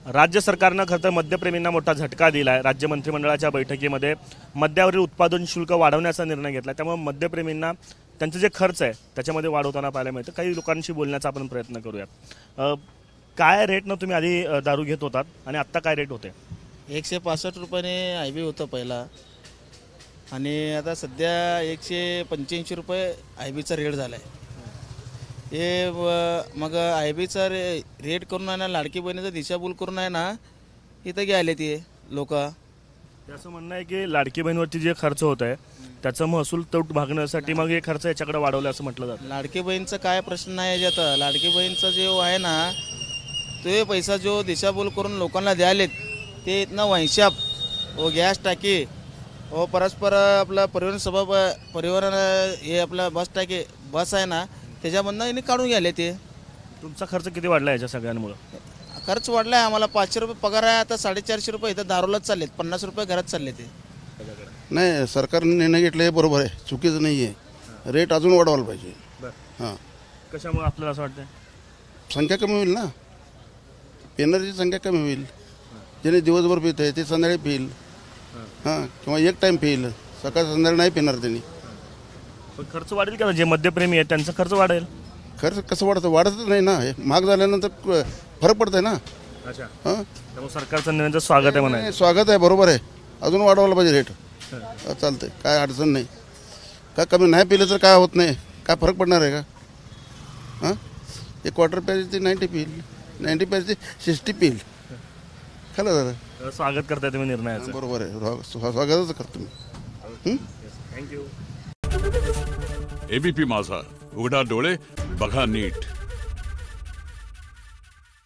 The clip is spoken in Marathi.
राज्य सरकारनं खरं तर मद्यप्रेमींना मोठा झटका दिला आहे। राज्य मंत्रिमंडळाच्या बैठकीमध्ये मद्यावरील उत्पादन शुल्क वाढवण्याचा निर्णय घेतला। त्यामुळे मद्यप्रेमींना त्यांचे जे खर्च आहे त्याच्यामध्ये वाढवताना पाहायला मिळतं। काही लोकांशी बोलण्याचा आपण प्रयत्न करूयात। काय रेटनं तुम्ही आधी दारू घेत होतात आणि आत्ता काय रेट होते? 165 रुपयाने IB होतं पहिला आणि आता सध्या 185 रुपये IBचा रेट झाला आहे। हे मग IBचा रेट करून आहे ना, लाडकी बहिणीचा दिशाभूल करून आहे ना, इथं घ्यायले ते लोक। असं म्हणणं आहे की लाडकी बहिणीवरती जे खर्च होत आहे त्याचा महसूल तूट भागण्यासाठी मग हे खर्च याच्याकडे वाढवलं असं म्हटलं जातं। लाडकी बहीणचं काय प्रश्न नाही याच्यात। लाडकी बहीणचा जो आहे ना, तो पैसा जो दिशाभूल करून लोकांना द्यायलेत ते इथनं वैशाप व गॅस टाकी व परस्पर आपला परिवहन हे आपला बस टाकी बस आहे ना, त्याच्यामधनं यांनी काढून घ्यायले ते। तुमचा खर्च किती वाढला याच्या सगळ्यांमुळे? खर्च वाढला आहे आम्हाला। 500 रुपये पगार आहे, आता 450 रुपये इथं दारूलाच चाललेत, 50 रुपये घरात चालले ते। नाही, सरकारने निर्णय घेतला हे बरोबर आहे, चुकीचं नाही आहे। रेट अजून वाढवायला पाहिजे। हां, कशामुळे आपल्याला असं वाटतं? संख्या कमी होईल ना, पिणाऱ्याची संख्या कमी होईल। ज्याने दिवसभर पित आहे ते संध्याकाळी पिईल, हां, किंवा एक टाईम पिईल, सकाळ संध्याकाळी नाही पिणार त्यांनी। पण खर्च वाढेल का? जे मद्यप्रेमी आहेत त्यांचा खर्च वाढेल? खर्च कसं वाढतं? वाढतच नाही ना, हे महाग झाल्यानंतर फरक पडतंय ना। अच्छा, हां, त्यामुळे सरकारचं निर्णयाचं स्वागत आहे म्हणायचं। स्वागत आहे, बरोबर आहे, अजून वाढवायला पाहिजे रेट। चालतंय, काय अडचण नाही। काय कमी नाही पिलं तर काय होत नाही, काय फरक पडणार आहे का? हां, एक क्वार्टर प्यायची ती 90 पिईल, 90 प्यायची 60 पिईल। खालं दादा, स्वागत करताय तुम्ही निर्णयाचं? बरोबर आहे, स्वागतच करतो मी। थँक्यू। ABP माझा, उघडा डोळे बघा नीट।